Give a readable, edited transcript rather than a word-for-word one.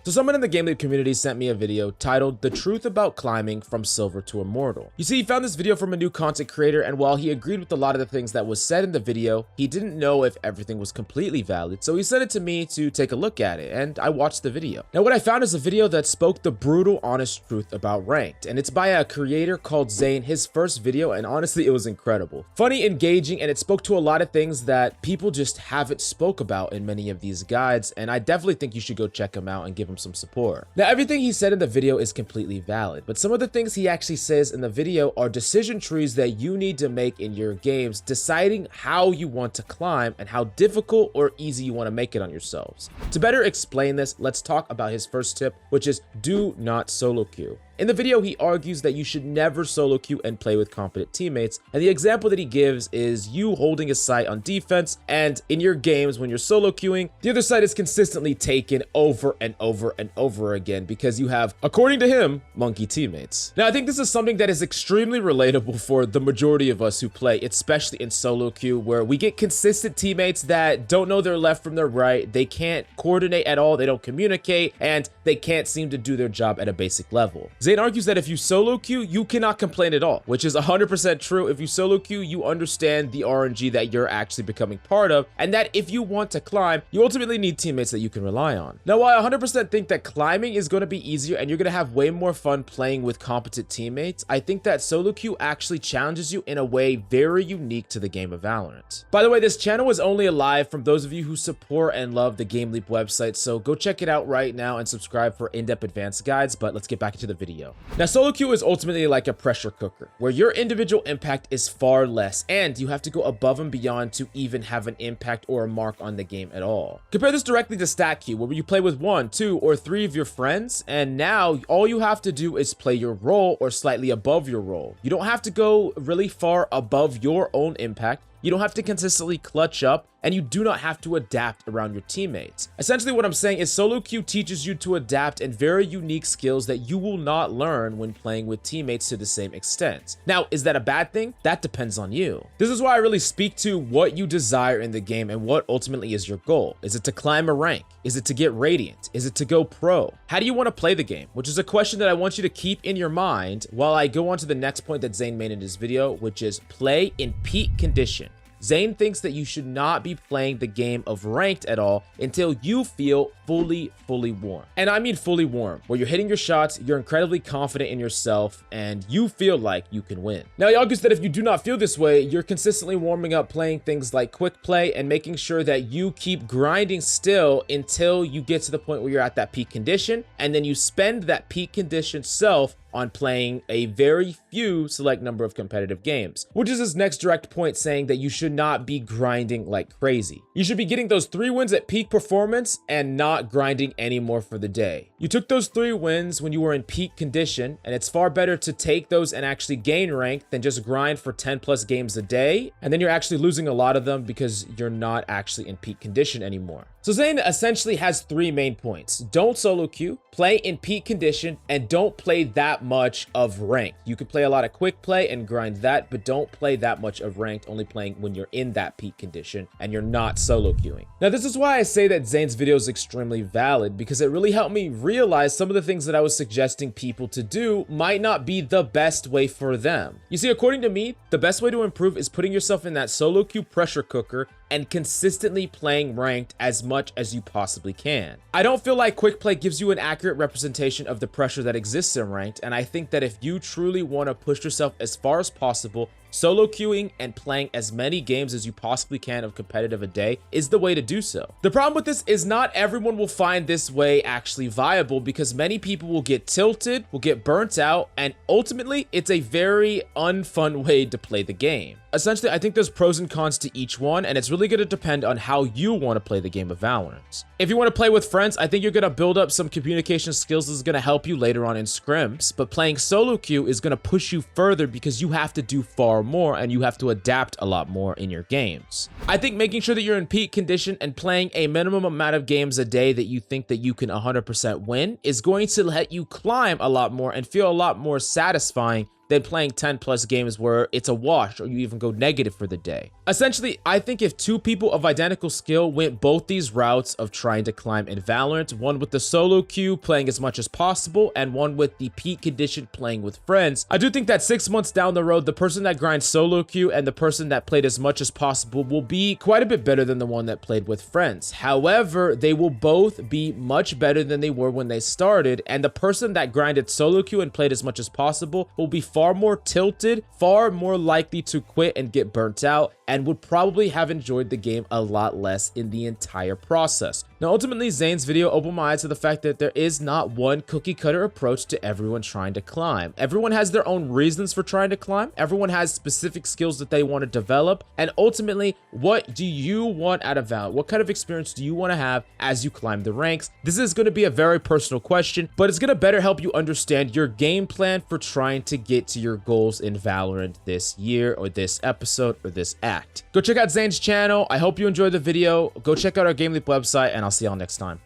So someone in the GameLeap community sent me a video titled "The Truth About Climbing from Silver to Immortal." You see, he found this video from a new content creator, and while he agreed with a lot of the things that was said in the video, he didn't know if everything was completely valid, so he sent it to me to take a look at it, and I watched the video. Now what I found is a video that spoke the brutal, honest truth about ranked, and it's by a creator called Zane, his first video, and honestly it was incredible. Funny, engaging, and it spoke to a lot of things that people just haven't spoke about in many of these guides, and I definitely think you should go check him out and give him some support. Now everything he said in the video is completely valid, but some of the things he actually says in the video are decision trees that you need to make in your games, deciding how you want to climb and how difficult or easy you want to make it on yourselves. To better explain this, let's talk about his first tip, which is do not solo queue. In the video, he argues that you should never solo queue and play with competent teammates, and the example that he gives is you holding a site on defense, and in your games when you're solo queuing, the other side is consistently taken over and over and over again because you have, according to him, monkey teammates. Now I think this is something that is extremely relatable for the majority of us who play, especially in solo queue, where we get consistent teammates that don't know their left from their right, they can't coordinate at all, they don't communicate, and they can't seem to do their job at a basic level. Zane argues that if you solo queue, you cannot complain at all, which is 100% true. If you solo queue, you understand the RNG that you're actually becoming part of, and that if you want to climb, you ultimately need teammates that you can rely on. Now, while I 100% think that climbing is going to be easier and you're going to have way more fun playing with competent teammates, I think that solo queue actually challenges you in a way very unique to the game of Valorant. By the way, this channel is only alive from those of you who support and love the GameLeap website, so go check it out right now and subscribe for in-depth advanced guides, but let's get back into the video. Now, solo queue is ultimately like a pressure cooker, where your individual impact is far less, and you have to go above and beyond to even have an impact or a mark on the game at all. Compare this directly to stat queue, where you play with 1, 2, or 3 of your friends, and now all you have to do is play your role or slightly above your role. You don't have to go really far above your own impact. You don't have to consistently clutch up, and you do not have to adapt around your teammates. Essentially, what I'm saying is solo queue teaches you to adapt in very unique skills that you will not learn when playing with teammates to the same extent. Now, is that a bad thing? That depends on you. This is why I really speak to what you desire in the game and what ultimately is your goal. Is it to climb a rank? Is it to get radiant? Is it to go pro? How do you want to play the game? Which is a question that I want you to keep in your mind while I go on to the next point that Zane made in his video, which is play in peak condition. Zane thinks that you should not be playing the game of ranked at all until you feel fully warm. And I mean fully warm, where you're hitting your shots, you're incredibly confident in yourself, and you feel like you can win. Now, he argues that if you do not feel this way, you're consistently warming up playing things like quick play and making sure that you keep grinding still until you get to the point where you're at that peak condition, and then you spend that peak condition self on playing a very few select number of competitive games, which is his next direct point, saying that you should not be grinding like crazy. You should be getting those 3 wins at peak performance and not grinding anymore for the day. You took those 3 wins when you were in peak condition, and it's far better to take those and actually gain rank than just grind for 10+ games a day, and then you're actually losing a lot of them because you're not actually in peak condition anymore. So Zane essentially has 3 main points. Don't solo queue, play in peak condition, and don't play that much of ranked. You could play a lot of quick play and grind that, but don't play that much of ranked, only playing when you're in that peak condition and you're not solo queuing. Now, this is why I say that Zane's video is extremely valid, because it really helped me realize some of the things that I was suggesting people to do might not be the best way for them. You see, according to me, the best way to improve is putting yourself in that solo queue pressure cooker and consistently playing ranked as much as you possibly can. I don't feel like quick play gives you an accurate representation of the pressure that exists in ranked, and I think that if you truly want to push yourself as far as possible, solo queuing and playing as many games as you possibly can of competitive a day is the way to do so. The problem with this is not everyone will find this way actually viable, because many people will get tilted, will get burnt out, and ultimately it's a very unfun way to play the game. Essentially, I think there's pros and cons to each one, and it's really going to depend on how you want to play the game of Valorant. If you want to play with friends, I think you're going to build up some communication skills that is going to help you later on in scrims, but playing solo queue is going to push you further because you have to do far more and you have to adapt a lot more in your games. I think making sure that you're in peak condition and playing a minimum amount of games a day that you think that you can 100% win is going to let you climb a lot more and feel a lot more satisfying than playing 10 plus games where it's a wash or you even go negative for the day. Essentially, I think if two people of identical skill went both these routes of trying to climb in Valorant, one with the solo queue playing as much as possible and one with the peak condition playing with friends, I do think that 6 months down the road, the person that grinds solo queue and the person that played as much as possible will be quite a bit better than the one that played with friends. However, they will both be much better than they were when they started, and the person that grinded solo queue and played as much as possible will be far more tilted, far more likely to quit and get burnt out, and would probably have enjoyed the game a lot less in the entire process. Now, ultimately, Zane's video opened my eyes to the fact that there is not one cookie cutter approach to everyone trying to climb. Everyone has their own reasons for trying to climb. Everyone has specific skills that they want to develop. And ultimately, what do you want out of Valorant? What kind of experience do you want to have as you climb the ranks? This is going to be a very personal question, but it's going to better help you understand your game plan for trying to get to your goals in Valorant this year or this episode or this act. Go check out Zane's channel. I hope you enjoyed the video. Go check out our GameLeap website, and I'll see y'all next time.